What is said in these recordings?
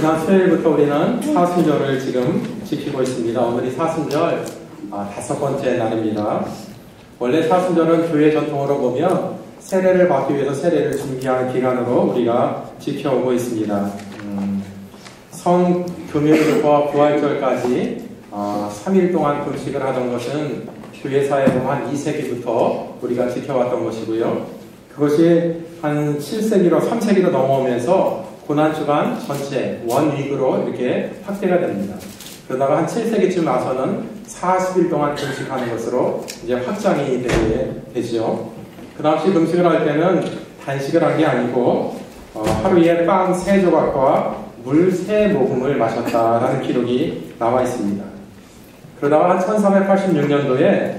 지난 수요일부터 우리는 사순절을 지금 지키고 있습니다. 오늘이 사순절 5번째 날입니다. 원래 사순절은 교회 전통으로 보면 세례를 받기 위해서 세례를 준비하는 기간으로 우리가 지켜오고 있습니다. 성금요일부터 부활절까지 3일 동안 금식을 하던 것은 교회사에 보면 한 2세기부터 우리가 지켜왔던 것이고요. 그것이 한 7세기로 3세기로 넘어오면서 고난주간 전체 원위크로 이렇게 확대가 됩니다. 그러다가 한 7세기쯤 와서는 40일 동안 금식하는 것으로 이제 확장이 되죠. 그 당시 금식을 할 때는 단식을 한 게 아니고 하루에 빵 3조각과 물 3모금을 마셨다라는 기록이 나와 있습니다. 그러다가 한 1386년도에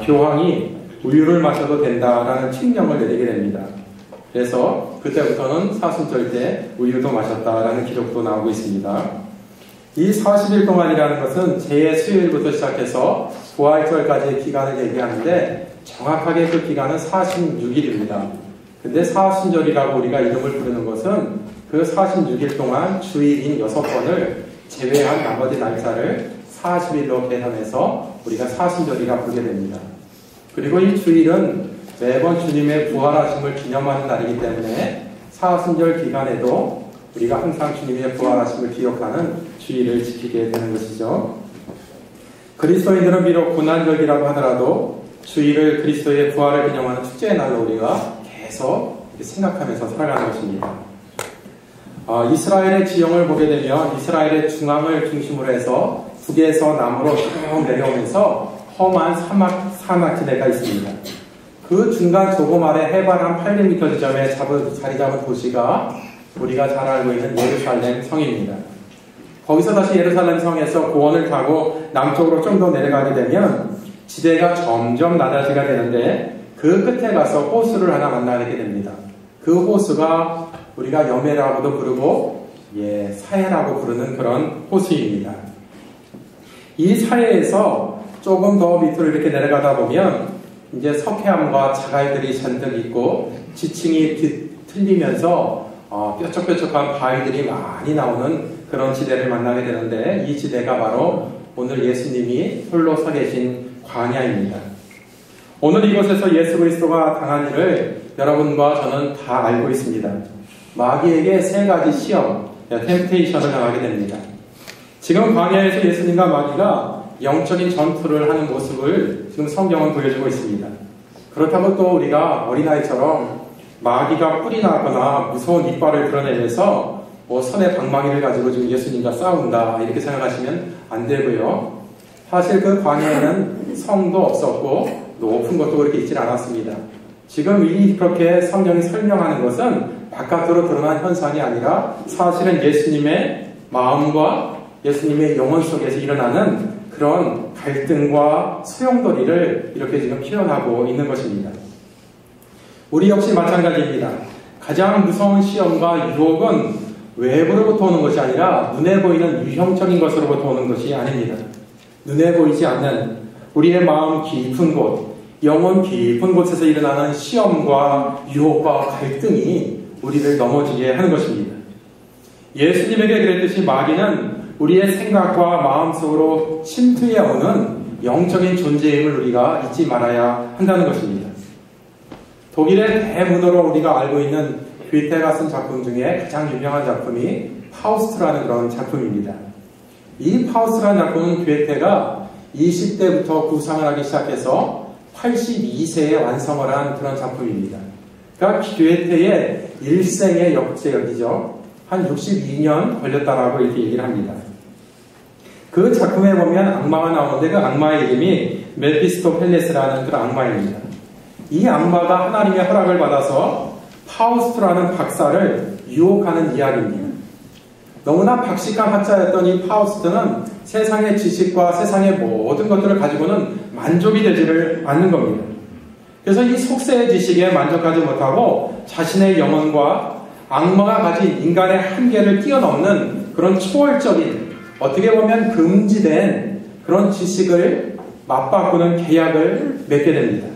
교황이 우유를 마셔도 된다라는 칙령을 내리게 됩니다. 그래서 그때부터는 사순절 때 우유도 마셨다라는 기록도 나오고 있습니다. 이 40일 동안이라는 것은 제 수요일부터 시작해서 부활절까지의 기간을 얘기하는데 정확하게 그 기간은 46일입니다. 근데 사순절이라고 우리가 이름을 부르는 것은 그 46일 동안 주일인 6번을 제외한 나머지 날짜를 40일로 계산해서 우리가 사순절이라 부르게 됩니다. 그리고 이 주일은 매번 주님의 부활하심을 기념하는 날이기 때문에 사순절 기간에도 우리가 항상 주님의 부활하심을 기억하는 주일을 지키게 되는 것이죠. 그리스도인들은 비록 고난절이라고 하더라도 주일을 그리스도의 부활을 기념하는 축제의 날로 우리가 계속 생각하면서 살아가는 것입니다. 이스라엘의 지형을 보게 되면 이스라엘의 중앙을 중심으로 해서 북에서 남으로 쭉 내려오면서 험한 산악지대가 있습니다. 그 중간 조금 아래 해발 한 800m 지점에 자리 잡은 도시가 우리가 잘 알고 있는 예루살렘 성입니다. 거기서 다시 예루살렘 성에서 고원을 타고 남쪽으로 좀 더 내려가게 되면 지대가 점점 낮아지게 되는데 그 끝에 가서 호수를 하나 만나게 됩니다. 그 호수가 우리가 여매라고도 부르고 사해라고 부르는 그런 호수입니다. 이 사해에서 조금 더 밑으로 이렇게 내려가다 보면 이제 석회암과 자갈들이 잔뜩 있고 지층이 틀리면서 뾰족뾰족한 바위들이 많이 나오는 그런 지대를 만나게 되는데 이 지대가 바로 오늘 예수님이 홀로 서 계신 광야입니다. 오늘 이곳에서 예수 그리스도가 당한 일을 여러분과 저는 다 알고 있습니다. 마귀에게 3가지 시험, 템테이션을 당하게 됩니다. 지금 광야에서 예수님과 마귀가 영적인 전투를 하는 모습을 지금 성경은 보여주고 있습니다. 그렇다고 또 우리가 어린아이처럼 마귀가 뿔이 나거나 무서운 이빨을 드러내면서 손에 방망이를 가지고 지금 예수님과 싸운다 이렇게 생각하시면 안 되고요. 사실 그 광야에는 성도 없었고 높은 것도 그렇게 있지 않았습니다. 지금 그렇게 성경이 설명하는 것은 바깥으로 드러난 현상이 아니라 사실은 예수님의 마음과 예수님의 영혼 속에서 일어나는 그런 갈등과 소용돌이를 이렇게 지금 표현하고 있는 것입니다. 우리 역시 마찬가지입니다. 가장 무서운 시험과 유혹은 외부로부터 오는 것이 아니라 눈에 보이는 유형적인 것으로부터 오는 것이 아닙니다. 눈에 보이지 않는 우리의 마음 깊은 곳, 영혼 깊은 곳에서 일어나는 시험과 유혹과 갈등이 우리를 넘어지게 하는 것입니다. 예수님에게 그랬듯이 마귀는 우리의 생각과 마음속으로 침투해 오는 영적인 존재임을 우리가 잊지 말아야 한다는 것입니다. 독일의 대문호로 우리가 알고 있는 괴테가 쓴 작품 중에 가장 유명한 작품이 파우스트라는 그런 작품입니다. 이 파우스트라는 작품은 괴테가 20대부터 구상을 하기 시작해서 82세에 완성을 한 그런 작품입니다. 그러니까 괴테의 일생의 역사역이죠. 한 62년 걸렸다라고 이렇게 얘기를 합니다. 그 작품에 보면 악마가 나오는데 그 악마의 이름이 메피스토펠레스라는 그런 악마입니다. 이 악마가 하나님의 허락을 받아서 파우스트라는 박사를 유혹하는 이야기입니다. 너무나 박식한 학자였던 이 파우스트는 세상의 지식과 세상의 모든 것들을 가지고는 만족이 되지를 않는 겁니다. 그래서 이 속세의 지식에 만족하지 못하고 자신의 영혼과 악마가 가진 인간의 한계를 뛰어넘는 그런 초월적인 어떻게 보면 금지된 그런 지식을 맞바꾸는 계약을 맺게 됩니다.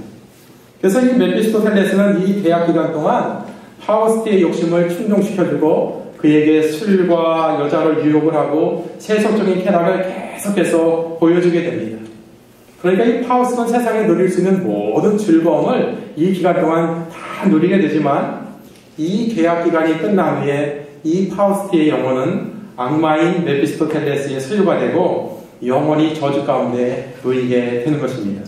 그래서 이 메피스토펠레스는 이 계약 기간 동안 파우스트의 욕심을 충족시켜주고 그에게 술과 여자를 유혹을 하고 세속적인 쾌락을 계속해서 보여주게 됩니다. 그러니까 이 파우스는 세상에 누릴 수 있는 모든 즐거움을 이 기간 동안 다 누리게 되지만 이 계약 기간이 끝난 후에 이 파우스트의 영혼은 악마인 메피스토펠레스의 소유가 되고 영원히 저주 가운데 놓이게 되는 것입니다.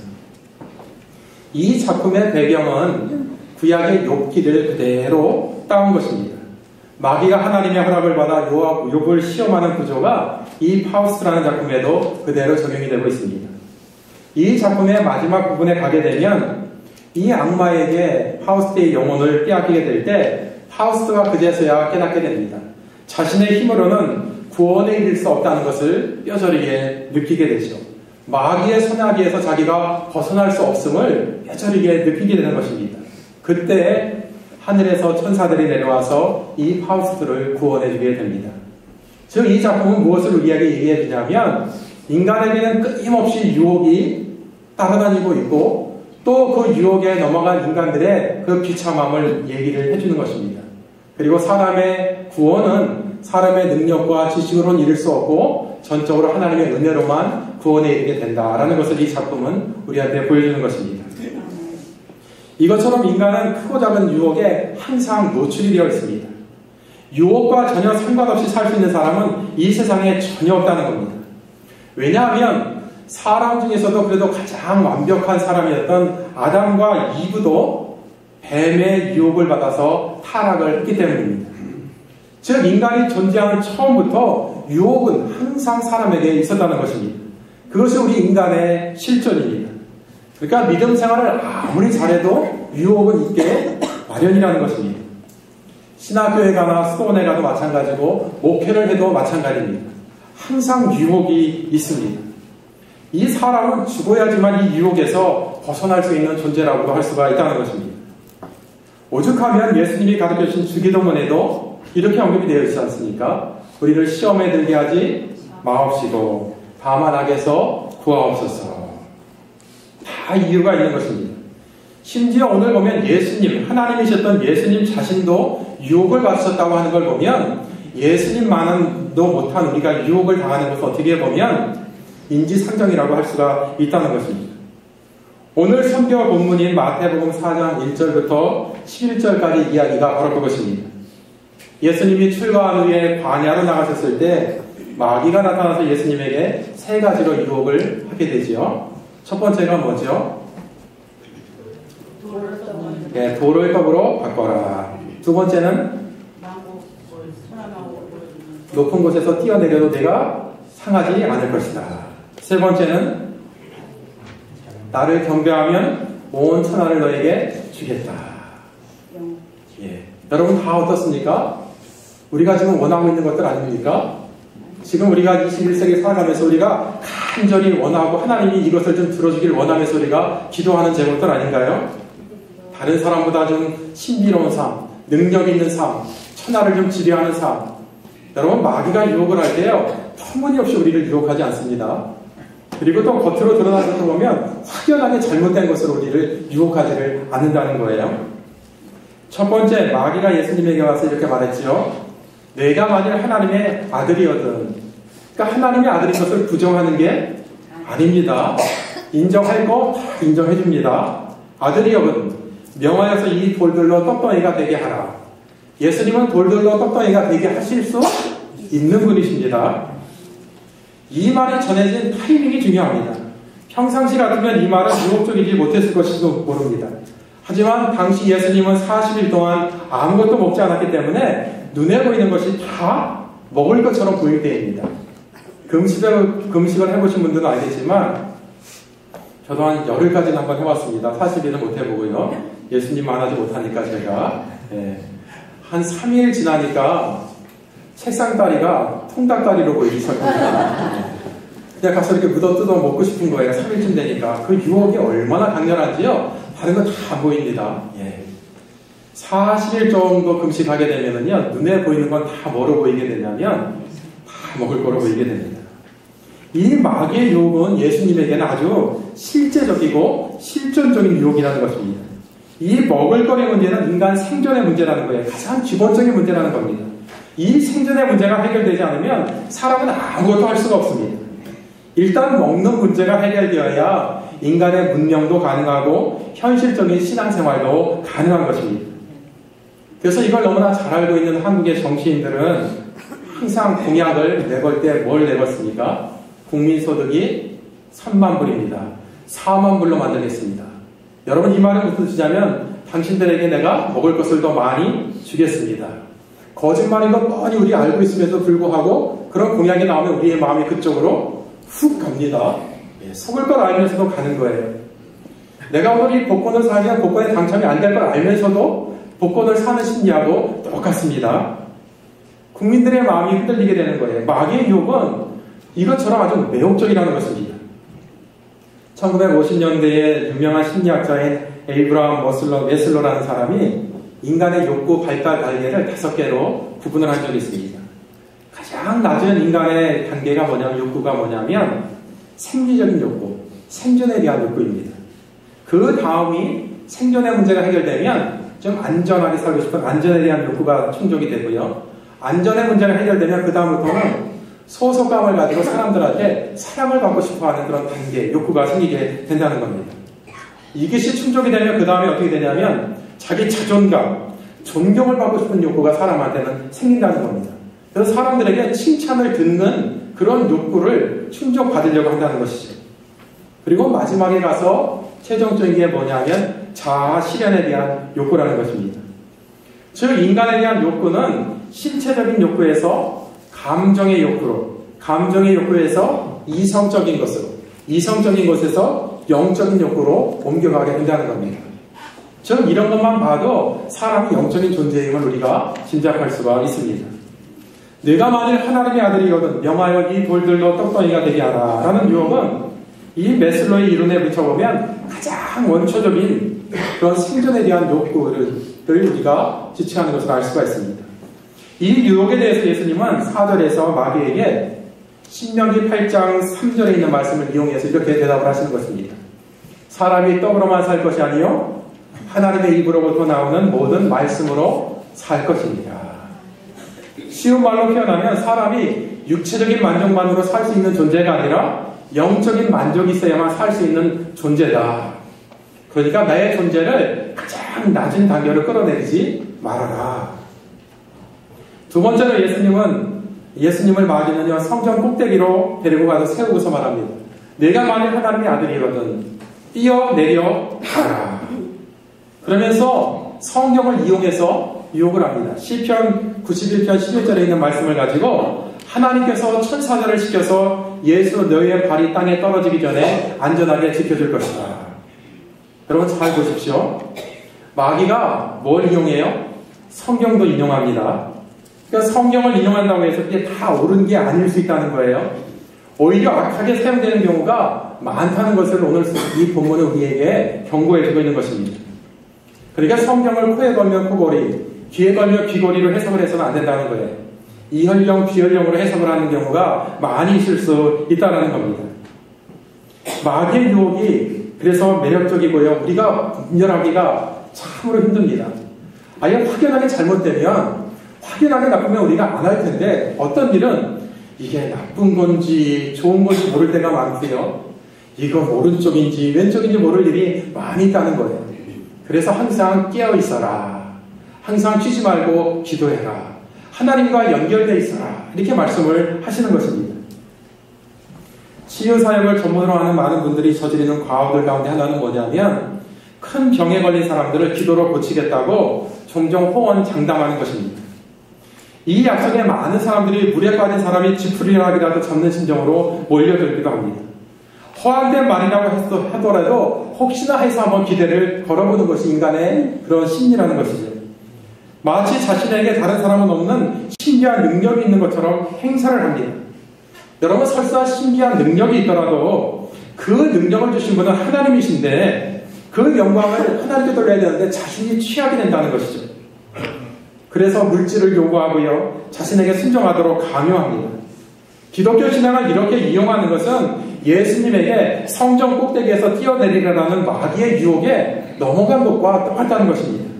이 작품의 배경은 구약의 욥기를 그대로 따온 것입니다. 마귀가 하나님의 허락을 받아 욥을 시험하는 구조가 이 파우스트라는 작품에도 그대로 적용이 되고 있습니다. 이 작품의 마지막 부분에 가게 되면 이 악마에게 파우스트의 영혼을 빼앗기게 될 때 파우스트가 그제서야 깨닫게 됩니다. 자신의 힘으로는 구원에 이를 수 없다는 것을 뼈저리게 느끼게 되죠. 마귀의 선악에서 자기가 벗어날 수 없음을 뼈저리게 느끼게 되는 것입니다. 그때 하늘에서 천사들이 내려와서 이 파우스트를 구원해주게 됩니다. 즉 이 작품은 무엇을 우리에게 얘기해 주냐면 인간에게는 끊임없이 유혹이 따라다니고 있고 또 그 유혹에 넘어간 인간들의 그 비참함을 얘기를 해주는 것입니다. 그리고 사람의 구원은 사람의 능력과 지식으로는 이룰 수 없고 전적으로 하나님의 은혜로만 구원에 이르게 된다라는 것을 이 작품은 우리한테 보여주는 것입니다. 이것처럼 인간은 크고 작은 유혹에 항상 노출이 되어 있습니다. 유혹과 전혀 상관없이 살 수 있는 사람은 이 세상에 전혀 없다는 겁니다. 왜냐하면 사람 중에서도 그래도 가장 완벽한 사람이었던 아담과 이브도 뱀의 유혹을 받아서 타락을 했기 때문입니다. 즉 인간이 존재하는 처음부터 유혹은 항상 사람에게 있었다는 것입니다. 그것이 우리 인간의 실존입니다. 그러니까 믿음 생활을 아무리 잘해도 유혹은 있게 마련이라는 것입니다. 신학교에 가나 수도원에 가도 마찬가지고 목회를 해도 마찬가지입니다. 항상 유혹이 있습니다. 이 사람은 죽어야지만 이 유혹에서 벗어날 수 있는 존재라고도 할 수가 있다는 것입니다. 오죽하면 예수님이 가르쳐주신 주기도문에도 이렇게 언급이 되어 있지 않습니까? 우리를 시험에 들게 하지 마옵시고 다만 악에서 구하옵소서. 다 이유가 있는 것입니다. 심지어 오늘 보면 예수님, 하나님이셨던 예수님 자신도 유혹을 받으셨다고 하는 걸 보면 예수님만도 못한 우리가 유혹을 당하는 것을 어떻게 보면 인지상정이라고 할 수가 있다는 것입니다. 오늘 선교 본문인 마태복음 4장 1절부터 11절까지 이야기가 바로 그것입니다. 예수님이 출가한 후에 광야로 나가셨을 때 마귀가 나타나서 예수님에게 세 가지로 유혹을 하게 되지요. 첫 번째가 뭐죠? 네, 돌을 떡으로 바꿔라. 두 번째는 높은 곳에서 뛰어내려도 내가 상하지 않을 것이다. 세 번째는 나를 경배하면 온 천하를 너에게 주겠다. 예. 여러분 다 어떻습니까? 우리가 지금 원하고 있는 것들 아닙니까? 지금 우리가 21세기에 살아가면서 우리가 간절히 원하고 하나님이 이것을 좀 들어주길 원하면서 우리가 기도하는 제목들 아닌가요? 다른 사람보다 좀 신비로운 삶, 능력 있는 삶, 천하를 좀 지배하는 삶. 여러분 마귀가 유혹을 할 때요 터무니없이 우리를 유혹하지 않습니다. 그리고 또 겉으로 드러나서 보면 확연하게 잘못된 것으로 우리를 유혹하지를 않는다는 거예요. 첫 번째 마귀가 예수님에게 와서 이렇게 말했지요. 내가 만일 하나님의 아들이거든. 그러니까 하나님의 아들인 것을 부정하는 게 아닙니다. 인정할 거 다 인정해 줍니다. 아들이거든. 명하여서 이 돌들로 떡덩이가 되게 하라. 예수님은 돌들로 떡덩이가 되게 하실 수 있는 분이십니다. 이 말이 전해진 타이밍이 중요합니다. 평상시 같으면 이 말은 유혹적이지 못했을 것일지도 모릅니다. 하지만 당시 예수님은 40일 동안 아무것도 먹지 않았기 때문에 눈에 보이는 것이 다 먹을 것처럼 보일 때입니다. 금식을 해보신 분들은 알겠지만 저도 한 열흘까지는 한번 해봤습니다. 40일은 못 해보고요. 예수님만 하지 못하니까 제가 한 3일 지나니까 책상다리가 통닭다리로 보이기 시작합니다. 그냥 가서 이렇게 뜯어 먹고 싶은 거예요. 3일쯤 되니까. 그 유혹이 얼마나 강렬한지요. 다른 건 다 안 보입니다. 40일 정도 금식하게 되면은요, 눈에 보이는 건 다 뭐로 보이게 되냐면, 다 먹을 거로 보이게 됩니다. 이 마귀의 유혹은 예수님에게는 아주 실제적이고 실존적인 유혹이라는 것입니다. 이 먹을 거의 문제는 인간 생존의 문제라는 거예요. 가장 기본적인 문제라는 겁니다. 이 생존의 문제가 해결되지 않으면 사람은 아무것도 할 수가 없습니다. 일단 먹는 문제가 해결되어야 인간의 문명도 가능하고 현실적인 신앙생활도 가능한 것입니다. 그래서 이걸 너무나 잘 알고 있는 한국의 정치인들은 항상 공약을 내걸 때 뭘 내걸습니까? 국민소득이 3만 불입니다. 4만 불로 만들겠습니다. 여러분, 이 말은 무슨 뜻이냐면 당신들에게 내가 먹을 것을 더 많이 주겠습니다. 거짓말인 것 뻔히 우리 알고 있음에도 불구하고 그런 공약이 나오면 우리의 마음이 그쪽으로 훅 갑니다. 속을 걸 알면서도 가는 거예요. 내가 오늘 이 복권을 사면 복권에 당첨이 안 될 걸 알면서도 복권을 사는 심리하고 똑같습니다. 국민들의 마음이 흔들리게 되는 거예요. 마귀의 유혹은 이것처럼 아주 매혹적이라는 것입니다. 1950년대에 유명한 심리학자인 에이브라함 메슬로라는 사람이 인간의 욕구 발달 단계를 5개로 구분을 한 적이 있습니다. 가장 낮은 인간의 단계가 뭐냐면, 욕구가 뭐냐면 생리적인 욕구, 생존에 대한 욕구입니다. 그 다음이 생존의 문제가 해결되면 좀 안전하게 살고 싶은 안전에 대한 욕구가 충족이 되고요. 안전의 문제가 해결되면 그 다음부터는 소속감을 가지고 사람들한테 사랑을 받고 싶어하는 그런 단계, 욕구가 생기게 된다는 겁니다. 이것이 충족이 되면 그 다음에 어떻게 되냐면 자기 자존감, 존경을 받고 싶은 욕구가 사람한테는 생긴다는 겁니다. 그래서 사람들에게 칭찬을 듣는 그런 욕구를 충족받으려고 한다는 것이죠. 그리고 마지막에 가서 최종적인 게 뭐냐면 자아 실현에 대한 욕구라는 것입니다. 즉 인간에 대한 욕구는 신체적인 욕구에서 감정의 욕구로, 감정의 욕구에서 이성적인 것으로, 이성적인 것에서 영적인 욕구로 옮겨가게 된다는 겁니다. 즉 이런 것만 봐도 사람이 영적인 존재임을 우리가 짐작할 수가 있습니다. 내가 만일 하나님의 아들이거든 명하여 이 돌들로 떡덩이가 되게 하라 라는 유혹은 이 메슬로의 이론에 붙여보면 가장 원초적인 그런 생존에 대한 욕구를 우리가 지칭하는 것을 알 수가 있습니다. 이 유혹에 대해서 예수님은 4절에서 마귀에게 신명기 8장 3절에 있는 말씀을 이용해서 이렇게 대답을 하시는 것입니다. 사람이 떡으로만 살 것이 아니요 하나님의 입으로부터 나오는 모든 말씀으로 살 것입니다. 쉬운 말로 표현하면 사람이 육체적인 만족만으로 살 수 있는 존재가 아니라 영적인 만족이 있어야만 살 수 있는 존재다. 그러니까 나의 존재를 가장 낮은 단계로 끌어내리지 말아라. 두 번째로 예수님을 마귀는요 성전 꼭대기로 데리고 가서 세우고서 말합니다. 내가 만일 하나님의 아들이거든 뛰어내려 가라. 그러면서 성경을 이용해서 유혹을 합니다. 시편 91편 11절에 있는 말씀을 가지고 하나님께서 천사들을 시켜서 예수 너희의 발이 땅에 떨어지기 전에 안전하게 지켜줄 것이다. 여러분 잘 보십시오. 마귀가 뭘 이용해요? 성경도 인용합니다. 그러니까 성경을 인용한다고 해서 그게 다 옳은 게 아닐 수 있다는 거예요. 오히려 악하게 사용되는 경우가 많다는 것을 오늘 이 본문은 우리에게 경고해주고 있는 것입니다. 그러니까 성경을 코에 걸면 코골이, 귀에 걸면 귀걸이로 해석을 해서는 안 된다는 거예요. 이혈령, 비혈령으로 해석을 하는 경우가 많이 있을 수 있다는 겁니다. 마귀의 유혹이 그래서 매력적이고요. 우리가 분별하기가 참으로 힘듭니다. 아예 확연하게 잘못되면, 확연하게 나쁘면 우리가 안 할 텐데 어떤 일은 이게 나쁜 건지 좋은 건지 모를 때가 많고요. 이건 오른쪽인지 왼쪽인지 모를 일이 많이 있다는 거예요. 그래서 항상 깨어 있어라. 항상 쉬지 말고 기도해라. 하나님과 연결되어 있어라. 이렇게 말씀을 하시는 것입니다. 치유사역을 전문으로 하는 많은 분들이 저지르는 과오들 가운데 하나는 뭐냐면 큰 병에 걸린 사람들을 기도로 고치겠다고 종종 호언장담하는 것입니다. 이 약속에 많은 사람들이 물에 빠진 사람이 지푸리라기라도 잡는 심정으로 몰려들기도 합니다. 허황된 말이라고 하더라도 혹시나 해서 한번 기대를 걸어보는 것이 인간의 그런 심리라는 것이죠. 마치 자신에게 다른 사람은 없는 신비한 능력이 있는 것처럼 행사를 합니다. 여러분 설사 신비한 능력이 있더라도 그 능력을 주신 분은 하나님이신데 그 영광을 하나님께 돌려야 되는데 자신이 취하게 된다는 것이죠. 그래서 물질을 요구하고요. 자신에게 순종하도록 강요합니다. 기독교 신앙을 이렇게 이용하는 것은 예수님에게 성전 꼭대기에서 뛰어내리라는 마귀의 유혹에 넘어간 것과 똑같다는 것입니다.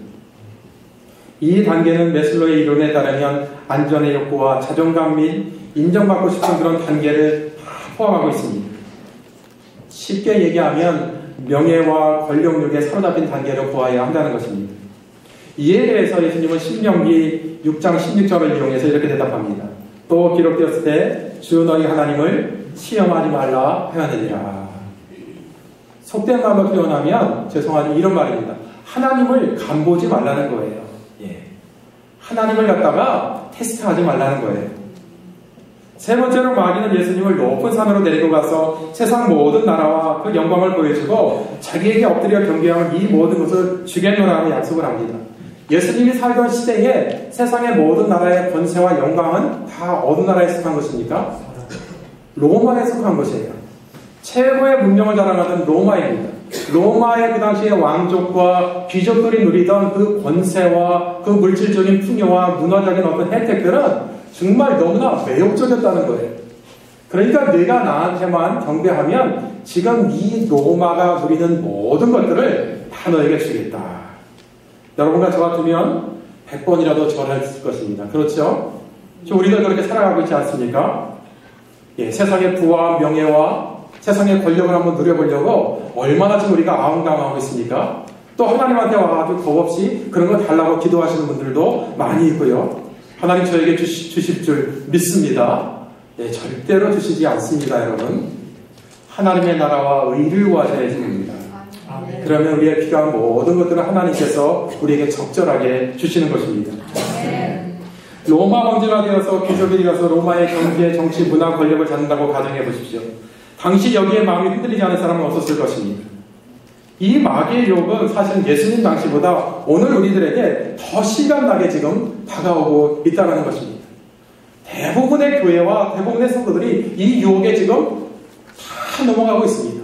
이 단계는 메슬로의 이론에 따르면 안전의 욕구와 자존감 및 인정받고 싶은 그런 단계를 다 포함하고 있습니다. 쉽게 얘기하면 명예와 권력욕에 사로잡힌 단계를 보아야 한다는 것입니다. 이에 대해서 예수님은 신명기 6장 16절을 이용해서 이렇게 대답합니다. 또 기록되었을 때 주 너희 하나님을 시험하지 말라 하였느니라. 속된 말로 표현하면 죄송하지만 이런 말입니다. 하나님을 간보지 말라는 거예요. 하나님을 갖다가 테스트하지 말라는 거예요. 세 번째로 마귀는 예수님을 높은 산으로 데리고 가서 세상 모든 나라와 그 영광을 보여주고 자기에게 엎드려 경배하는 이 모든 것을 주겠노라고 약속을 합니다. 예수님이 살던 시대에 세상의 모든 나라의 권세와 영광은 다 어느 나라에 속한 것입니까? 로마에 속한 것이에요. 최고의 문명을 자랑하던 로마입니다. 로마의 그 당시의 왕족과 귀족들이 누리던 그 권세와 그 물질적인 풍요와 문화적인 어떤 혜택들은 정말 너무나 매혹적이었다는 거예요. 그러니까 내가 나한테만 경배하면 지금 이 로마가 누리는 모든 것들을 다 너에게 주겠다. 여러분과 저 같으면 100번이라도 절했을 것입니다. 그렇죠? 우리도 그렇게 살아가고 있지 않습니까? 세상의 부와 명예와 세상의 권력을 한번 누려보려고 얼마나 지금 우리가 아웅다웅하고 있습니까? 또 하나님한테 와가지고 겁없이 그런 거 달라고 기도하시는 분들도 많이 있고요. 하나님 저에게 주실 줄 믿습니다. 절대로 주시지 않습니다, 여러분. 하나님의 나라와 의를 구하셔야 됩니다. 그러면 우리의 필요한 모든 것들은 하나님께서 우리에게 적절하게 주시는 것입니다. 로마 황제가 되어서 귀족이 되어서 로마의 경제, 정치, 문화, 권력을 잡는다고 가정해 보십시오. 당시 여기에 마음이 흔들리지 않은 사람은 없었을 것입니다. 이 마귀의 유혹은 사실은 예수님 당시보다 오늘 우리들에게 더 실감나게 지금 다가오고 있다는 것입니다. 대부분의 교회와 대부분의 성도들이 이 유혹에 지금 다 넘어가고 있습니다.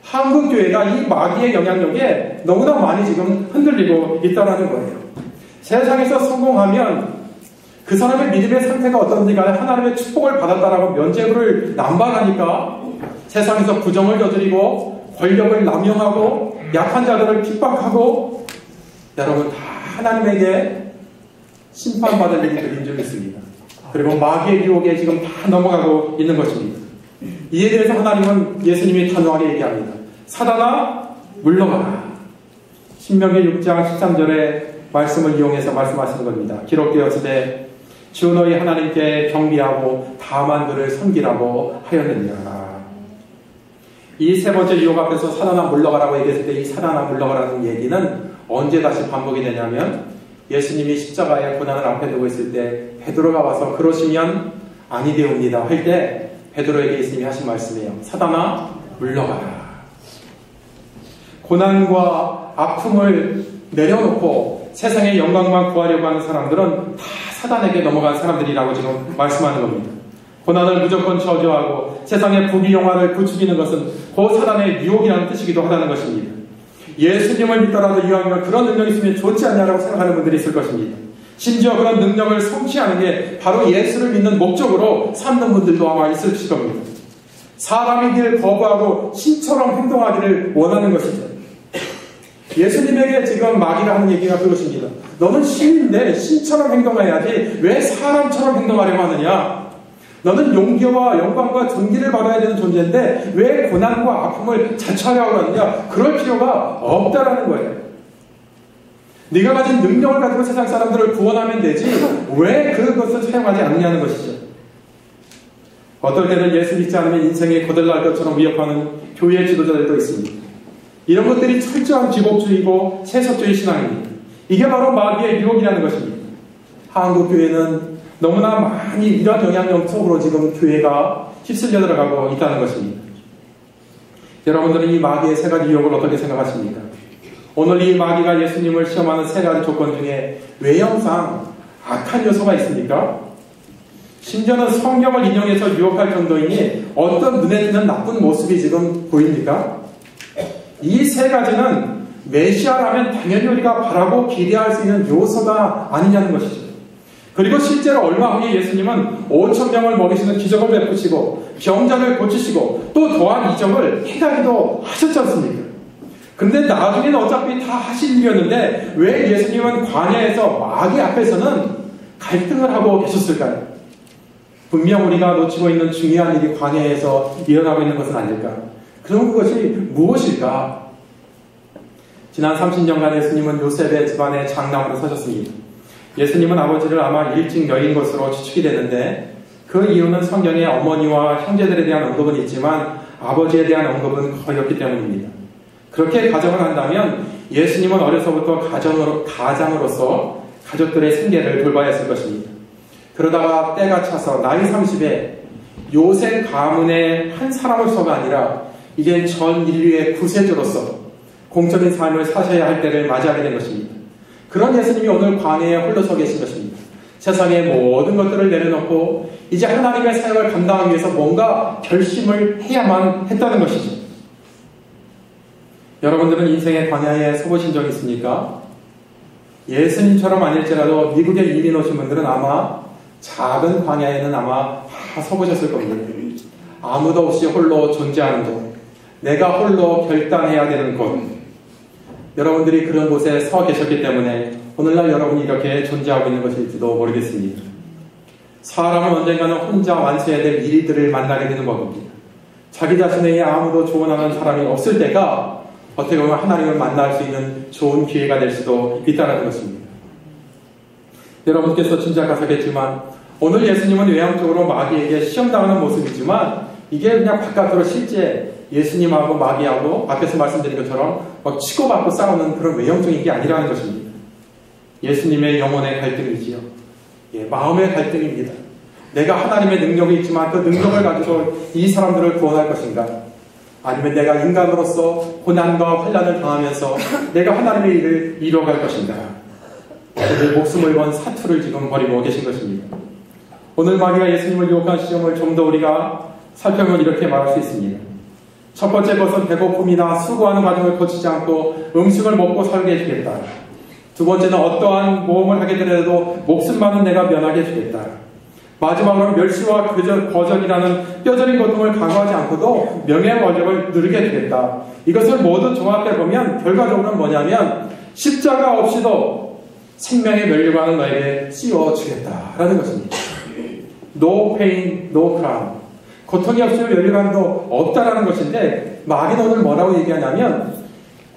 한국 교회가 이 마귀의 영향력에 너무나 많이 지금 흔들리고 있다는 거예요. 세상에서 성공하면 그 사람의 믿음의 상태가 어떤지 간에 하나님의 축복을 받았다라고 면죄부를 남발하니까 세상에서 부정을 저지르고 권력을 남용하고 약한 자들을 핍박하고 여러분 다 하나님에게 심판받을 일이 그림 좀 있습니다. 그리고 마귀의 유혹에 지금 다 넘어가고 있는 것입니다. 이에 대해서 하나님은 예수님이 단호하게 얘기합니다. 사단아 물러가라. 신명기 6장 13절의 말씀을 이용해서 말씀하시는 겁니다. 기록되었을 때 주 너희 하나님께 경배하고 다만 그를 섬기라고 하였느니라. 이 세 번째 유혹 앞에서 사단아 물러가라고 얘기했을 때 이 사단아 물러가라는 얘기는 언제 다시 반복이 되냐면 예수님이 십자가의 고난을 앞에 두고 있을 때 베드로가 와서 그러시면 아니 되옵니다 할 때 베드로에게 예수님이 하신 말씀이에요. 사단아 물러가라. 고난과 아픔을 내려놓고 세상의 영광만 구하려고 하는 사람들은 다 사단에게 넘어간 사람들이라고 지금 말씀하는 겁니다. 고난을 무조건 저주하고 세상의 부귀영화를 부추기는 것은 그 사단의 유혹이라는 뜻이기도 하다는 것입니다. 예수님을 믿더라도 이왕이면 그런 능력이 있으면 좋지 않냐라고 생각하는 분들이 있을 것입니다. 심지어 그런 능력을 성취하는 게 바로 예수를 믿는 목적으로 삼는 분들도 아마 있을 겁니다. 사람이길 거부하고 신처럼 행동하기를 원하는 것이죠. 예수님에게 지금 마귀가 하는 얘기가 그것입니다. 너는 신인데 신처럼 행동해야지 왜 사람처럼 행동하려고 하느냐? 너는 용기와 영광과 존귀를 받아야 되는 존재인데 왜 고난과 아픔을 자처하려고 하느냐? 그럴 필요가 없다라는 거예요. 네가 가진 능력을 가지고 세상 사람들을 구원하면 되지 왜 그것을 사용하지 않느냐는 것이죠. 어떨 때는 예수 믿지 않으면 인생이 거들날 것처럼 위협하는 교회 지도자들도 있습니다. 이런 것들이 철저한 기복주의고 세속주의 신앙입니다. 이게 바로 마귀의 유혹이라는 것입니다. 한국 교회는 너무나 많이 이런 영향력 속으로 지금 교회가 휩쓸려 들어가고 있다는 것입니다. 여러분들은 이 마귀의 세 가지 유혹을 어떻게 생각하십니까? 오늘 이 마귀가 예수님을 시험하는 세 가지 조건 중에 외형상 악한 요소가 있습니까? 심지어는 성경을 인용해서 유혹할 정도이니 어떤 눈에 띄는 나쁜 모습이 지금 보입니까? 이 세 가지는 메시아라면 당연히 우리가 바라고 기대할 수 있는 요소가 아니냐는 것이죠. 그리고 실제로 얼마 후에 예수님은 5,000명을 먹이시는 기적을 베푸시고 병자를 고치시고 또 더한 이적을 행하기도 하셨지 않습니까? 근데 나중에는 어차피 다 하실 일이었는데 왜 예수님은 광야에서 마귀 앞에서는 갈등을 하고 계셨을까요? 분명 우리가 놓치고 있는 중요한 일이 광야에서 일어나고 있는 것은 아닐까? 그럼 그것이 무엇일까? 지난 30년간 예수님은 요셉의 집안의 장남으로 서셨습니다. 예수님은 아버지를 아마 일찍 여인 것으로 추측이 되는데 그 이유는 성경에 어머니와 형제들에 대한 언급은 있지만 아버지에 대한 언급은 거의 없기 때문입니다. 그렇게 가정을 한다면 예수님은 어려서부터 가장으로서 가족들의 생계를 돌봐야 했을 것입니다. 그러다가 때가 차서 나이 30에 요셉 가문의 한 사람으로서가 아니라 이제 전 인류의 구세주로서 공적인 삶을 사셔야 할 때를 맞이하게 된 것입니다. 그런 예수님이 오늘 광야에 홀로 서 계신 것입니다. 세상의 모든 것들을 내려놓고 이제 하나님의 사역을 감당하기 위해서 뭔가 결심을 해야만 했다는 것이죠. 여러분들은 인생의 광야에 서보신 적 있습니까? 예수님처럼 아닐지라도 미국에 이민 오신 분들은 아마 작은 광야에는 아마 다 서보셨을 겁니다. 아무도 없이 홀로 존재하는 곳, 내가 홀로 결단해야 되는 곳. 여러분들이 그런 곳에 서 계셨기 때문에 오늘날 여러분이 이렇게 존재하고 있는 것일지도 모르겠습니다. 사람은 언젠가는 혼자 완수해야 될 일들을 만나게 되는 법입니다. 자기 자신에게 아무도 조언하는 사람이 없을 때가 어떻게 보면 하나님을 만날 수 있는 좋은 기회가 될 수도 있다는 것입니다. 여러분께서 짐작하셨겠지만 오늘 예수님은 외형적으로 마귀에게 시험당하는 모습이지만 이게 그냥 바깥으로 실제 예수님하고 마귀하고 앞에서 말씀드린 것처럼 치고받고 싸우는 그런 외형적인 게 아니라는 것입니다. 예수님의 영혼의 갈등이지요. 마음의 갈등입니다. 내가 하나님의 능력이 있지만 그 능력을 가지고 이 사람들을 구원할 것인가? 아니면 내가 인간으로서 고난과 환난을 당하면서 내가 하나님의 일을 이뤄갈 것인가? 그들 목숨을 건 사투를 지금 벌이고 계신 것입니다. 오늘 마귀가 예수님을 유혹한 시험을 좀 더 우리가 살펴보면 이렇게 말할 수 있습니다. 첫 번째 것은 배고픔이나 수고하는 과정을 거치지 않고 음식을 먹고 살게 해주겠다. 두 번째는 어떠한 모험을 하게 되더라도 목숨만은 내가 면하게 해주겠다. 마지막으로 멸시와 거절이라는 뼈저린 고통을 강요하지 않고도 명예의 원력을 누리게 해주겠다. 이것을 모두 종합해보면 결과적으로는 뭐냐면 십자가 없이도 생명의 면류관을 너에게 씌워주겠다라는 것입니다. No pain, no crown. 고통이 없으면 면류관도 없다라는 것인데 마귀는 오늘 뭐라고 얘기하냐면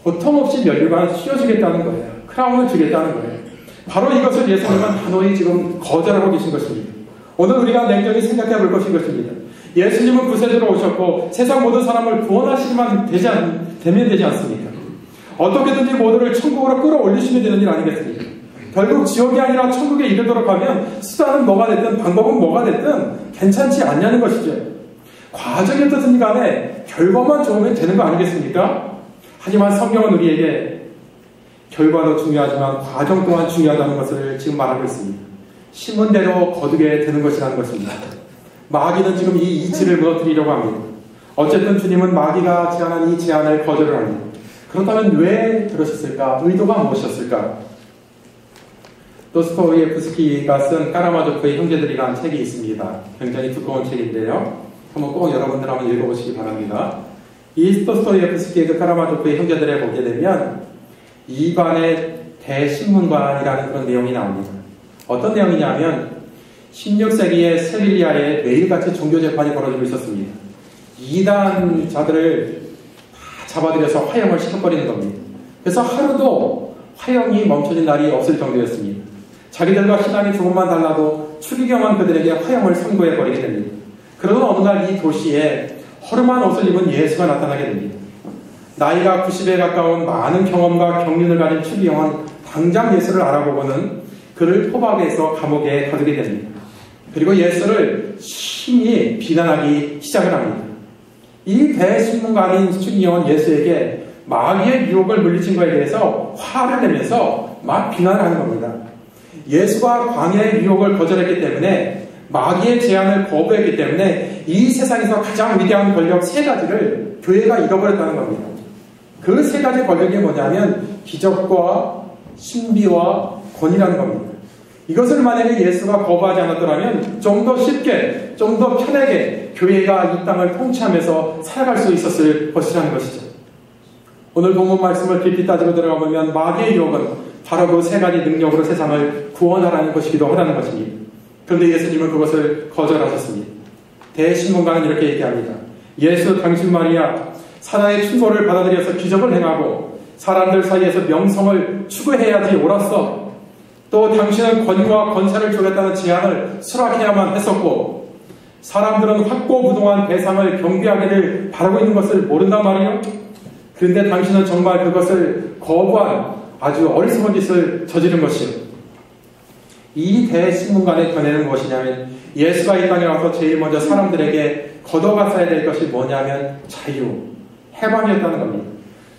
고통 없이 면류관을 씌워주겠다는 거예요. 크라운을 주겠다는 거예요. 바로 이것을 예수님은 단호히 지금 거절하고 계신 것입니다. 오늘 우리가 냉정히 생각해 볼 것인 것입니다. 예수님은 구세주로 오셨고 세상 모든 사람을 구원하시기만 되면 되지 않습니까? 어떻게든지 모두를 천국으로 끌어올리시면 되는 일 아니겠습니까? 결국 지옥이 아니라 천국에 이르도록 하면 수단은 뭐가 됐든 방법은 뭐가 됐든 괜찮지 않냐는 것이죠. 과정이 어떻든 간에 결과만 좋으면 되는 거 아니겠습니까? 하지만 성경은 우리에게 결과도 중요하지만 과정 또한 중요하다는 것을 지금 말하고 있습니다. 심은 대로 거두게 되는 것이라는 것입니다. 마귀는 지금 이 이치를 무너뜨리려고 합니다. 어쨌든 주님은 마귀가 제안한 이 제안을 거절을 합니다. 그렇다면 왜 그러셨을까? 의도가 무엇이었을까? 도스토예프스키가 쓴 까라마조프의 형제들이라는 책이 있습니다. 굉장히 두꺼운 책인데요. 한번 꼭 여러분들 한번 읽어보시기 바랍니다. 이 도스토예프스키의 그 까라마조프의 형제들에 보게 되면 이반의 대신문관이라는 그런 내용이 나옵니다. 어떤 내용이냐면 16세기의 세빌리아에 매일같이 종교재판이 벌어지고 있었습니다. 이단자들을 다 잡아들여서 화형을 시켜버리는 겁니다. 그래서 하루도 화형이 멈춰진 날이 없을 정도였습니다. 자기들과 신앙이 조금만 달라도 추기경한 그들에게 화형을 선고해버리게 됩니다. 그러던 어느 날 이 도시에 허름한 옷을 입은 예수가 나타나게 됩니다. 나이가 90에 가까운 많은 경험과 경륜을 가진 추기경은 당장 예수를 알아보고는 그를 포박해서 감옥에 가두게 됩니다. 그리고 예수를 심히 비난하기 시작을 합니다. 이 대신문가인 추기경은 예수에게 마귀의 유혹을 물리친 것에 대해서 화를 내면서 막 비난을 하는 겁니다. 예수가 광야의 유혹을 거절했기 때문에 마귀의 제안을 거부했기 때문에 이 세상에서 가장 위대한 권력 세 가지를 교회가 잃어버렸다는 겁니다. 그 세 가지 권력이 뭐냐면 기적과 신비와 권위라는 겁니다. 이것을 만약에 예수가 거부하지 않았더라면 좀 더 쉽게, 좀 더 편하게 교회가 이 땅을 통치하면서 살아갈 수 있었을 것이라는 것이죠. 오늘 본문 말씀을 깊이 따지고 들어가보면 마귀의 유혹은 바로 그 세 가지 능력으로 세상을 구원하라는 것이기도 하다는 것입니다. 그런데 예수님은 그것을 거절하셨습니다. 대신문가는 이렇게 얘기합니다. 예수 당신 말이야 사자의 충고를 받아들여서 기적을 행하고 사람들 사이에서 명성을 추구해야지 옳았어. 또 당신은 권위와 권세를 주겠다는 제안을 수락해야만 했었고 사람들은 확고부동한 대상을 경배하기를 바라고 있는 것을 모른단 말이요. 그런데 당신은 정말 그것을 거부한 아주 어리석은 짓을 저지른 것이요. 이 대신문관의 견해는 무엇이냐면 예수가 이 땅에 와서 제일 먼저 사람들에게 걷어갔어야 될 것이 뭐냐면 자유, 해방이었다는 겁니다.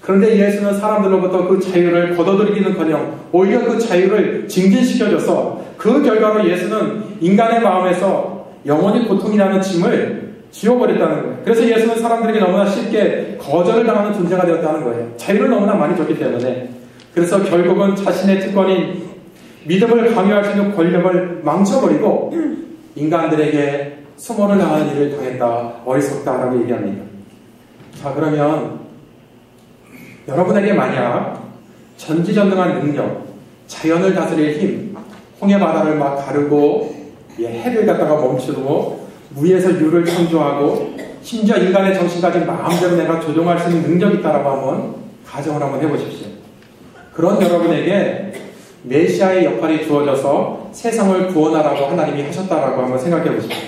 그런데 예수는 사람들로부터 그 자유를 걷어들이기는커녕 오히려 그 자유를 증진시켜줘서 그 결과로 예수는 인간의 마음에서 영원히 고통이라는 짐을 지워버렸다는 거예요. 그래서 예수는 사람들에게 너무나 쉽게 거절을 당하는 존재가 되었다는 거예요. 자유를 너무나 많이 줬기 때문에. 그래서 결국은 자신의 특권인 믿음을 강요할 수 있는 권력을 망쳐버리고 인간들에게 수모를 당하는 일을 당했다. 어리석다라고 얘기합니다. 자, 그러면 여러분에게 만약 전지전능한 능력, 자연을 다스릴 힘, 홍해 바다를 막 가르고 해를 갖다가 멈추고 무에서 유를 창조하고 심지어 인간의 정신까지 마음대로 내가 조종할 수 있는 능력이 있다라고 한번 가정을 한번 해보십시오. 그런 여러분에게 메시아의 역할이 주어져서 세상을 구원하라고 하나님이 하셨다라고 한번 생각해 보십시오.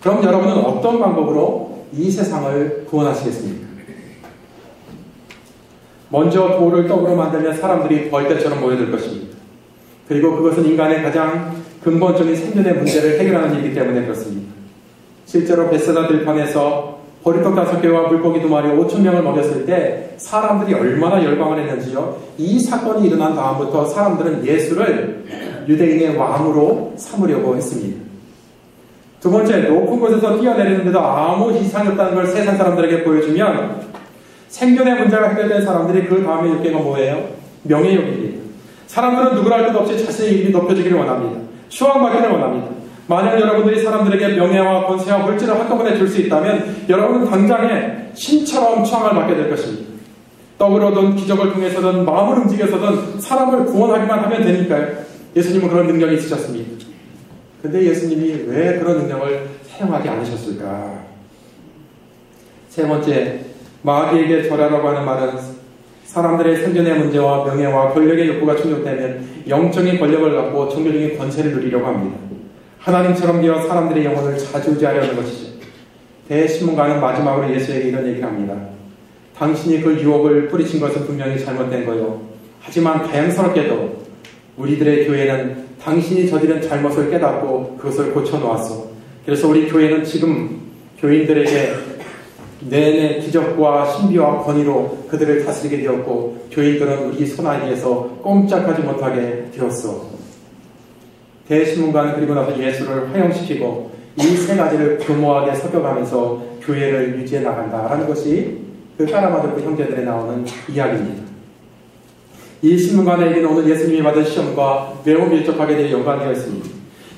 그럼 여러분은 어떤 방법으로 이 세상을 구원하시겠습니까? 먼저 돌을 떡으로 만들면 사람들이 벌떼처럼 모여들 것입니다. 그리고 그것은 인간의 가장 근본적인 생존의 문제를 해결하는 일이기 때문에 그렇습니다. 실제로 벳세다 들판에서 보리떡 5개와 물고기 2마리 5,000명을 먹였을 때 사람들이 얼마나 열광을 했는지요. 이 사건이 일어난 다음부터 사람들은 예수를 유대인의 왕으로 삼으려고 했습니다. 두 번째, 높은 곳에서 뛰어내리는데도 아무 이상이 없다는 걸 세상 사람들에게 보여주면 생존의 문제가 해결된 사람들이 그 다음에 욕계가 뭐예요? 명예욕입니다. 사람들은 누구를 할 것 없이 자신의 이름이 높여지기를 원합니다. 추앙받기를 원합니다. 만약 여러분들이 사람들에게 명예와 권세와 물질을 한꺼번에 줄 수 있다면 여러분은 당장에 신처럼 추앙을 받게 될 것입니다. 떡으로든 기적을 통해서든 마음을 움직여서든 사람을 구원하기만 하면 되니까요. 예수님은 그런 능력이 있으셨습니다. 근데 예수님이 왜 그런 능력을 사용하지 않으셨을까? 세 번째, 마귀에게 절하라고 하는 말은 사람들의 생존의 문제와 명예와 권력의 욕구가 충족되면 영적인 권력을 갖고 종교적인 권세를 누리려고 합니다. 하나님처럼 되어 사람들의 영혼을 좌지우지하려는 것이죠. 대신문가는 마지막으로 예수에게 이런 얘기를 합니다. 당신이 그 유혹을 뿌리친 것은 분명히 잘못된 거요. 하지만 다행스럽게도 우리들의 교회는 당신이 저지른 잘못을 깨닫고 그것을 고쳐놓았어. 그래서 우리 교회는 지금 교인들에게 내내 기적과 신비와 권위로 그들을 다스리게 되었고 교인들은 우리 손아귀에서 꼼짝하지 못하게 되었어. 대신문가는 그리고 나서 예수를 화형시키고 이 세 가지를 교모하게 섞여가면서 교회를 유지해 나간다라는 것이 그 까라마들고 형제들에 나오는 이야기입니다. 이 신문가에게는 오늘 예수님이 받은 시험과 매우 밀접하게 되어 연관되어 있습니다.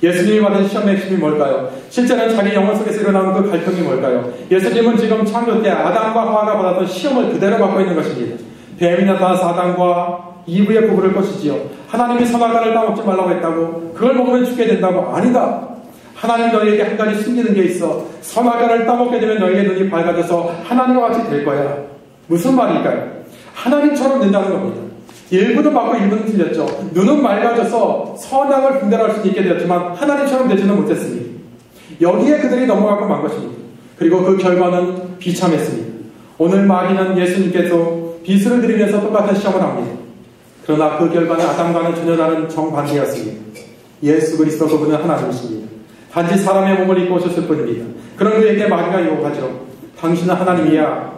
예수님이 받은 시험의 핵심이 뭘까요? 실제는 자기 영혼 속에서 일어나는 그 갈등이 뭘까요? 예수님은 지금 창조 때 아담과 하와가 받았던 시험을 그대로 받고 있는 것입니다. 뱀이 나타나서 아담과 이브의 부부를 것이지요. 하나님이 선악과를 따먹지 말라고 했다고 그걸 먹으면 죽게 된다고 아니다. 하나님 너희에게 한 가지 숨기는 게 있어. 선악과를 따먹게 되면 너희의 눈이 밝아져서 하나님과 같이 될 거야. 무슨 말일까요? 하나님처럼 된다는 겁니다. 일부는 맞고 일부는 틀렸죠. 눈은 맑아져서 선악을 분별할 수 있게 되었지만 하나님처럼 되지는 못했습니다. 여기에 그들이 넘어가고 만 것입니다. 그리고 그 결과는 비참했습니다. 오늘 마귀는 예수님께서 비수를 드리면서 똑같은 시험을 합니다. 그러나 그 결과는 아담과는 전혀 다른 정반대였습니다. 예수 그리스도 그분은 하나님이십니다. 단지 사람의 몸을 입고 오셨을 뿐입니다. 그런 그에게 마귀가 유혹하죠. 당신은 하나님이야.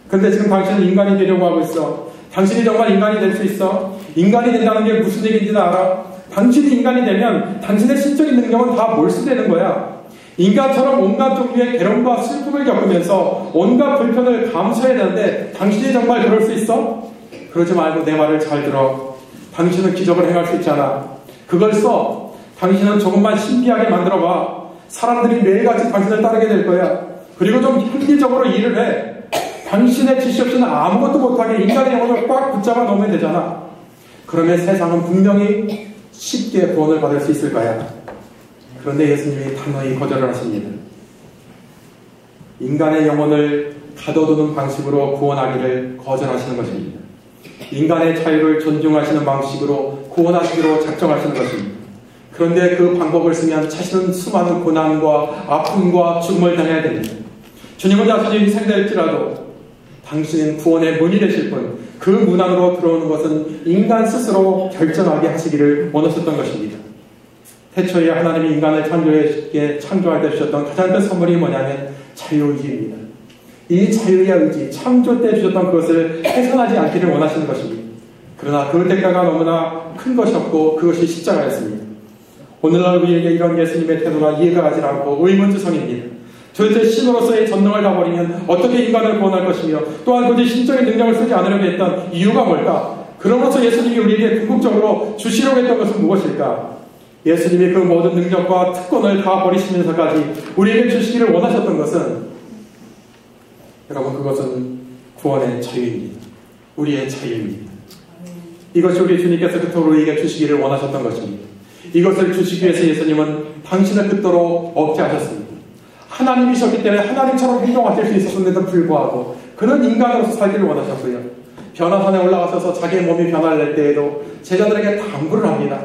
그런데 지금 당신은 인간이 되려고 하고 있어. 당신이 정말 인간이 될 수 있어? 인간이 된다는 게 무슨 얘기인지는 알아? 당신이 인간이 되면 당신의 신적인 능력은 다 몰수되는 거야. 인간처럼 온갖 종류의 괴로움과 슬픔을 겪으면서 온갖 불편을 감수해야 되는데 당신이 정말 그럴 수 있어? 그러지 말고 내 말을 잘 들어. 당신은 기적을 행할 수 있잖아. 그걸 써. 당신은 조금만 신비하게 만들어봐. 사람들이 매일같이 당신을 따르게 될 거야. 그리고 좀 현실적으로 일을 해. 당신의 지시 없이는 아무것도 못하게 인간의 영혼을 꽉 붙잡아 놓으면 되잖아. 그러면 세상은 분명히 쉽게 구원을 받을 수 있을 거야. 그런데 예수님이 단호히 거절을 하십니다. 인간의 영혼을 가둬두는 방식으로 구원하기를 거절하시는 것입니다. 인간의 자유를 존중하시는 방식으로 구원하시기로 작정하시는 것입니다. 그런데 그 방법을 쓰면 자신은 수많은 고난과 아픔과 죽음을 당해야 됩니다. 주님은 자신이 희생될지라도 당신은 구원의 문이 되실 분, 그 문 안으로 들어오는 것은 인간 스스로 결정하게 하시기를 원하셨던 것입니다. 태초에 하나님이 인간을 창조할 때 주셨던 가장 큰 선물이 뭐냐면 자유의지입니다. 이 자유의 의지, 창조 때 주셨던 그것을 훼손하지 않기를 원하시는 것입니다. 그러나 그 대가가 너무나 큰 것이었고 그것이 십자가였습니다. 오늘날 우리에게 이런 예수님의 태도가 이해가 가지 않고 의문투성입니다. 도대체 신으로서의 전능을 다 버리면 어떻게 인간을 구원할 것이며 또한 굳이 신적인 능력을 쓰지 않으려고 했던 이유가 뭘까? 그러면서 예수님이 우리에게 궁극적으로 주시려고 했던 것은 무엇일까? 예수님이 그 모든 능력과 특권을 다 버리시면서까지 우리에게 주시기를 원하셨던 것은, 여러분, 그것은 구원의 자유입니다. 우리의 자유입니다. 이것이 우리 주님께서 그토록 우리에게 주시기를 원하셨던 것입니다. 이것을 주시기 위해서 예수님은 당신을 그토록 억제하셨습니다. 하나님이셨기 때문에 하나님처럼 행동하실 수 있었는데도 불구하고 그는 인간으로서 살기를 원하셨고요. 변화산에 올라가셔서 자기의 몸이 변화를 낼 때에도 제자들에게 당부를 합니다.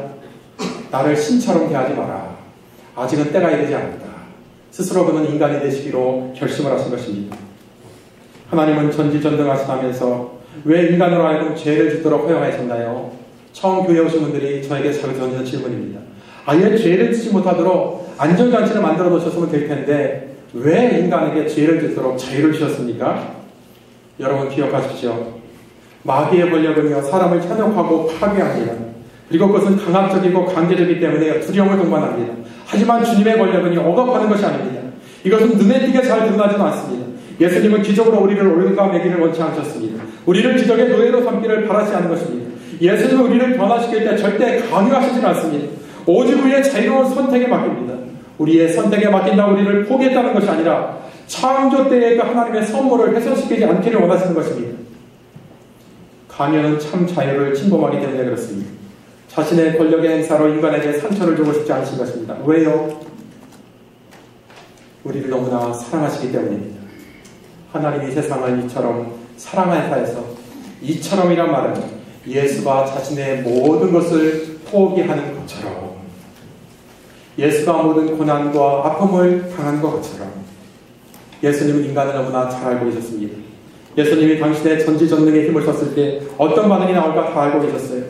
나를 신처럼 대하지 마라. 아직은 때가 이르지 않았다. 스스로 그는 인간이 되시기로 결심을 하신 것입니다. 하나님은 전지전능하시다면서 왜 인간으로 하여금 죄를 짓도록 허용하셨나요? 처음 교회 오신 분들이 저에게 자주 던지는 질문입니다. 아예 죄를 짓지 못하도록 안전장치를 만들어 놓으셨으면 될 텐데 왜 인간에게 죄를 짓도록 자유를 주셨습니까? 여러분 기억하십시오. 마귀의 권력은요 사람을 현혹하고 파괴합니다. 그리고 그것은 강압적이고 강제적이기 때문에 두려움을 동반합니다. 하지만 주님의 권력은 억압하는 것이 아닙니다. 이것은 눈에 띄게 잘 드러나지는 않습니다. 예수님은 기적으로 우리를 올가 매기를 원치 않으셨습니다. 우리를 기적의 노예로 삼기를 바라지 않은 것입니다. 예수님은 우리를 변화시킬 때 절대 강요하시진 않습니다. 오직 우리의 자유로운 선택에 맡깁니다. 우리의 선택에 맡긴다고 우리를 포기했다는 것이 아니라 창조 때의 그 하나님의 선물을 훼손시키지 않기를 원하시는 것입니다. 강요는 참 자유를 침범하기 때문에 그렇습니다. 자신의 권력의 행사로 인간에게 상처를 주고 싶지 않으신 것입니다. 왜요? 우리를 너무나 사랑하시기 때문입니다. 하나님이 세상을 이처럼 사랑하여서 이처럼이란 말은 예수가 자신의 모든 것을 포기하는 것처럼 예수가 모든 고난과 아픔을 당한 것처럼 예수님은 인간을 너무나 잘 알고 계셨습니다. 예수님이 당신의 전지전능의 힘을 썼을 때 어떤 반응이 나올까 다 알고 계셨어요.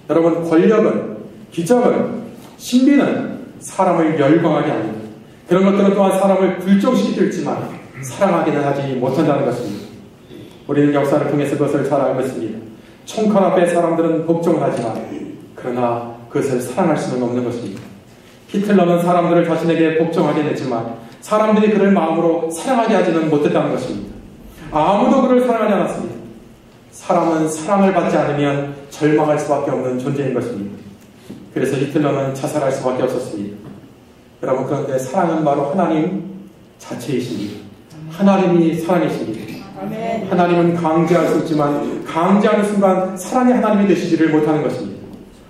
여러분 권력은, 기적은, 신비는 사람을 열광하게 합니다. 그런 것들은 또한 사람을 불종시키지만 사랑하기는 하지 못한다는 것입니다. 우리는 역사를 통해서 그것을 잘 알고 있습니다. 총칼 앞에 사람들은 복종을 하지만 그러나 그것을 사랑할 수는 없는 것입니다. 히틀러는 사람들을 자신에게 복종하게 됐지만 사람들이 그를 마음으로 사랑하게 하지는 못했다는 것입니다. 아무도 그를 사랑하지 않았습니다. 사람은 사랑을 받지 않으면 절망할 수밖에 없는 존재인 것입니다. 그래서 히틀러는 자살할 수밖에 없었습니다. 여러분 그런데 사랑은 바로 하나님 자체이십니다. 하나님이 사랑이십니다. 하나님은 강제할 수 있지만 강제하는 순간 사랑이 하나님이 되시지를 못하는 것입니다.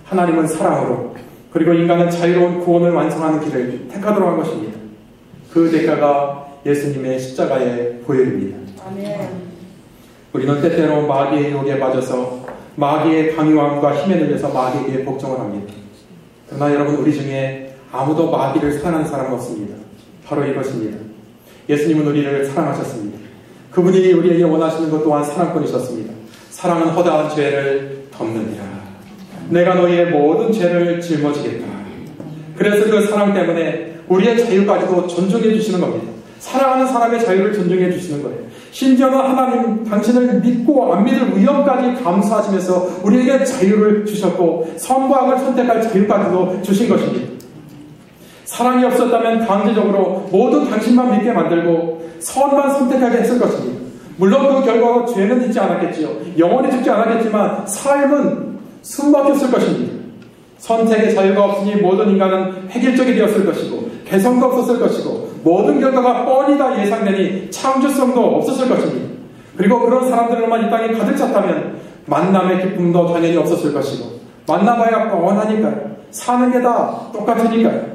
하나님은 사랑으로 그리고 인간은 자유로운 구원을 완성하는 길을 택하도록 한 것입니다. 그 대가가 예수님의 십자가의 보혈입니다. 우리는 때때로 마귀의 유혹에 빠져서 마귀의 강요함과 힘에 눌려서 마귀에게 복종을 합니다. 그러나 여러분 우리 중에 아무도 마귀를 사랑하는 사람은 없습니다. 바로 이것입니다. 예수님은 우리를 사랑하셨습니다. 그분이 우리에게 원하시는 것 또한 사랑뿐이셨습니다. 사랑은 허다한 죄를 덮느니라. 내가 너희의 모든 죄를 짊어지겠다. 그래서 그 사랑 때문에 우리의 자유까지도 존중해 주시는 겁니다. 사랑하는 사람의 자유를 존중해 주시는 거예요. 심지어는 하나님 당신을 믿고 안 믿을 위험까지 감수하시면서 우리에게 자유를 주셨고 선과 악을 선택할 자유까지도 주신 것입니다. 사랑이 없었다면 강제적으로 모두 당신만 믿게 만들고 선만 선택하게 했을 것입니다. 물론 그 결과로 죄는 있지 않았겠지요. 영원히 죽지 않았겠지만 삶은 숨막혔을 것입니다. 선택의 자유가 없으니 모든 인간은 획일적이 되었을 것이고 개성도 없었을 것이고 모든 결과가 뻔히 다 예상되니 창조성도 없었을 것입니다. 그리고 그런 사람들로만 이 땅에 가득 찼다면 만남의 기쁨도 당연히 없었을 것이고 만나봐야 뻔하니까요. 사는 게 다 똑같으니까요.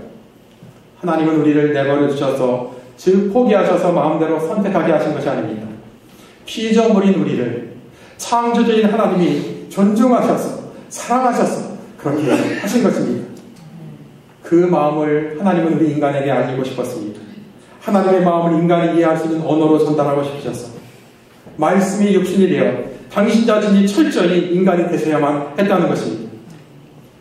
하나님은 우리를 내버려 주셔서 즉 포기하셔서 마음대로 선택하게 하신 것이 아닙니다. 피조물인 우리를 창조주인 하나님이 존중하셔서 사랑하셔서 그렇게 하신 것입니다. 그 마음을 하나님은 우리 인간에게 알리고 싶었습니다. 하나님의 마음을 인간이 이해할 수 있는 언어로 전달하고 싶으셔서 말씀이 육신이 되어 당신 자신이 철저히 인간이 되셔야만 했다는 것입니다.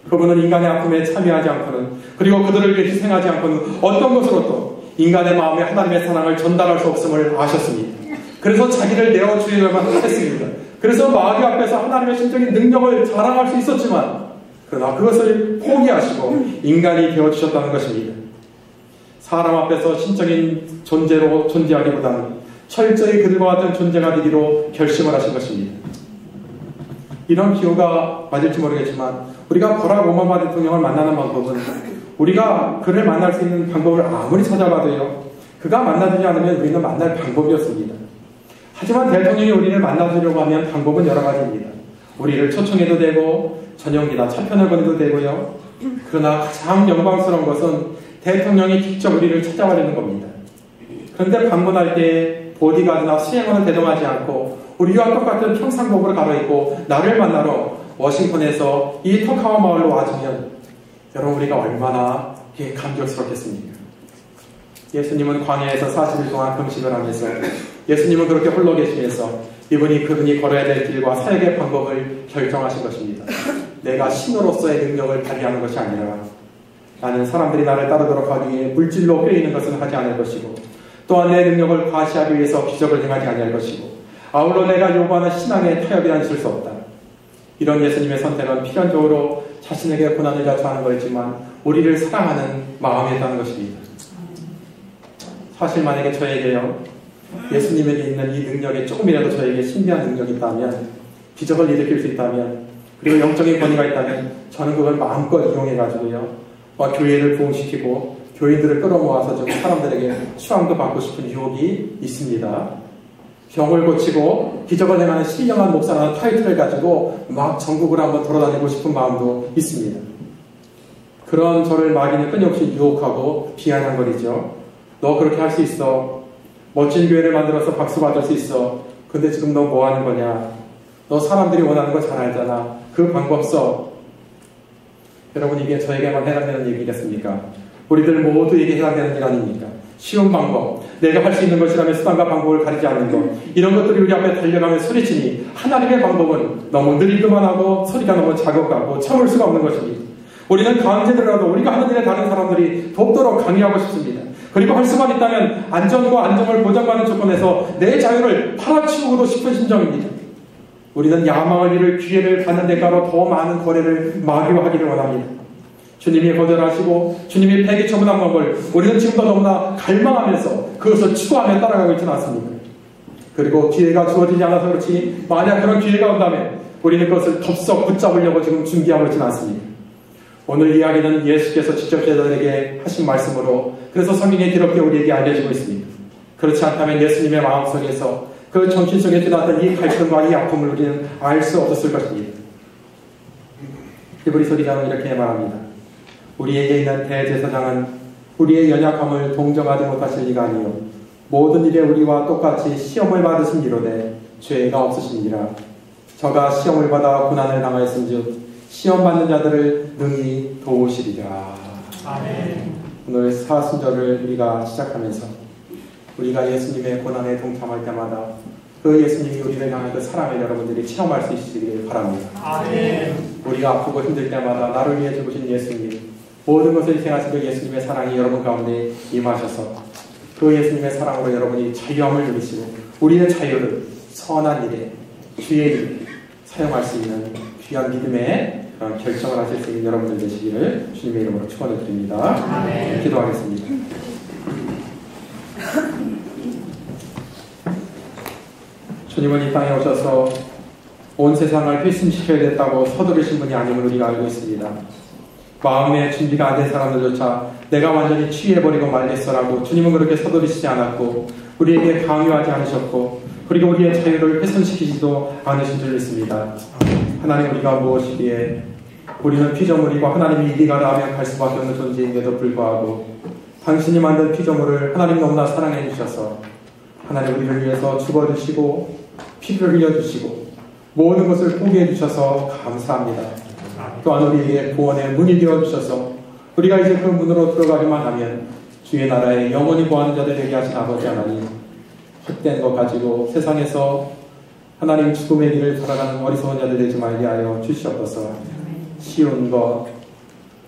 그분은 인간의 아픔에 참여하지 않고는 그리고 그들을 위해 희생하지 않고는 어떤 것으로도 인간의 마음에 하나님의 사랑을 전달할 수 없음을 아셨습니다. 그래서 자기를 내어주려만 했습니다. 그래서 마귀 앞에서 하나님의 신적인 능력을 자랑할 수 있었지만 그러나 그것을 포기하시고 인간이 되어주셨다는 것입니다. 사람 앞에서 신적인 존재로 존재하기보다는 철저히 그들과 같은 존재가 되기로 결심을 하신 것입니다. 이런 비유가 맞을지 모르겠지만 우리가 버락 오바마 대통령을 만나는 방법은 우리가 그를 만날 수 있는 방법을 아무리 찾아봐도요. 그가 만나주지 않으면 우리는 만날 방법이었습니다. 하지만 대통령이 우리를 만나주려고 하면 방법은 여러 가지입니다. 우리를 초청해도 되고 전용기나 차편을 보내도 되고요. 그러나 가장 영광스러운 것은 대통령이 직접 우리를 찾아가려는 겁니다. 그런데 방문할 때 보디가드나 수행원을 대동하지 않고 우리와 똑같은 평상복으로 갈아입고 나를 만나러 워싱턴에서 이 터카와 마을로 와주면 여러분 우리가 얼마나 감격스럽겠습니까? 예수님은 광야에서 40일 동안 금식을 하면서 예수님은 그렇게 홀로 계시면서 그분이 걸어야 될 길과 사역의 방법을 결정하신 것입니다. 내가 신으로서의 능력을 발휘하는 것이 아니라 나는 사람들이 나를 따르도록 하기 위해 물질로 꿰이는 것은 하지 않을 것이고 또한 내 능력을 과시하기 위해서 기적을 행하지 아니할 것이고 아울러 내가 요구하는 신앙의 타협이란 있을 수 없다. 이런 예수님의 선택은 필연적으로 자신에게 고난을 자초하는 거였지만 우리를 사랑하는 마음이었다는 것입니다. 사실 만약에 저에게요 예수님에게 있는 이 능력에 조금이라도 저에게 신비한 능력이 있다면 기적을 일으킬 수 있다면 그리고 영적인 권위가 있다면 저는 그걸 마음껏 이용해가지고요 교회를 부흥시키고 교인들을 끌어모아서 좀 사람들에게 수양도 받고 싶은 유혹이 있습니다. 병을 고치고 기적을 행하는 신령한 목사라는 타이틀을 가지고 막 전국을 한번 돌아다니고 싶은 마음도 있습니다. 그런 저를 마귀는 끊임없이 유혹하고 비아냥거리죠. 너 그렇게 할 수 있어. 멋진 교회를 만들어서 박수 받을 수 있어. 근데 지금 너 뭐 하는 거냐. 너 사람들이 원하는 거 잘 알잖아. 그 방법 써. 여러분 이게 저에게만 해당되는 얘기겠습니까? 우리들 모두에게 해당되는 일 아닙니까? 쉬운 방법, 내가 할 수 있는 것이라면 수단과 방법을 가리지 않는 것, 이런 것들이 우리 앞에 달려가며 소리치니 하나님의 방법은 너무 느리기만 하고 소리가 너무 작업하고 참을 수가 없는 것입니다. 우리는 강제로라도 우리가 하는 일에 다른 사람들이 돕도록 강요하고 싶습니다. 그리고 할 수만 있다면 안전과 안정을 보장받는 조건에서 내 자유를 팔아치우고도 싶은 심정입니다. 우리는 야망을 이룰 기회를 받는 대가로 더 많은 거래를 마귀화하기를 원합니다. 주님이 거절하시고 주님이 폐기 처분한 법을 우리는 지금도 너무나 갈망하면서 그것을 추구하며 따라가고 있지는 않습니다. 그리고 기회가 주어지지 않아서 그렇지 만약 그런 기회가 온다면 우리는 그것을 덥석 붙잡으려고 지금 준비하고 있지는 않습니다. 오늘 이야기는 예수께서 직접 제자들에게 하신 말씀으로 그래서 성경에 기록되어 우리에게 알려지고 있습니다. 그렇지 않다면 예수님의 마음속에서 그 정신 속에 지났던 이 갈등과 이 아픔을 우리는 알 수 없었을 것입니다. 히브리서 기자는 이렇게 말합니다. 우리에게 있는 대제사장은 우리의 연약함을 동정하지 못하실 리가 아니요 모든 일에 우리와 똑같이 시험을 받으신 이로되 죄가 없으시니라. 저가 시험을 받아 고난을 당하였은즉 시험 받는 자들을 능히 도우시리라. 아멘. 오늘 사순절을 우리가 시작하면서 우리가 예수님의 고난에 동참할 때마다 그 예수님이 우리를 향한 그 사랑을 여러분들이 체험할 수 있으시길 바랍니다. 아멘. 우리가 아프고 힘들 때마다 나를 위해 죽으신 예수님, 모든 것을 희생하신 그 예수님의 사랑이 여러분 가운데 임하셔서 그 예수님의 사랑으로 여러분이 자유함을 누리시고 우리의 자유를 선한 일에 주의 일에 사용할 수 있는 귀한 믿음의 결정을 하실 수 있는 여러분들 되시기를 주님의 이름으로 축원을 드립니다. 아멘. 기도하겠습니다. 주님은 이 땅에 오셔서 온 세상을 필승시켜야겠다고 서두르신 분이 아님을 우리가 알고 있습니다. 마음의 준비가 안 된 사람들조차 내가 완전히 취해버리고 말겠어라고 주님은 그렇게 서두르시지 않았고 우리에게 강요하지 않으셨고 그리고 우리의 자유를 훼손시키지도 않으신 줄 믿습니다. 하나님, 우리가 무엇이기에 우리는 피조물이고 하나님이 이리가 라면 갈 수밖에 없는 존재인데도 불구하고 당신이 만든 피조물을 하나님 너무나 사랑해 주셔서 하나님 우리를 위해서 죽어주시고 피를 흘려주시고 모든 것을 포기해 주셔서 감사합니다. 또한 우리에게 구원의 문이 되어주셔서 우리가 이제 그 문으로 들어가기만 하면 주의 나라에 영원히 거하는 자들 되게 하신 아버지 하나님, 헛된 것 가지고 세상에서 하나님 죽음의 길을 살아가는 어리석은 자들 되지 말게 하여 주시옵소서. 쉬운 것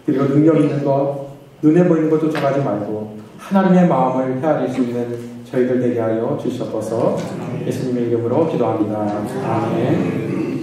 그리고 능력 있는 것 눈에 보이는 것 쫓아가지 말고 하나님의 마음을 헤아릴 수 있는 저희들 되게 하여 주시옵소서. 예수님의 이름으로 기도합니다. 아멘.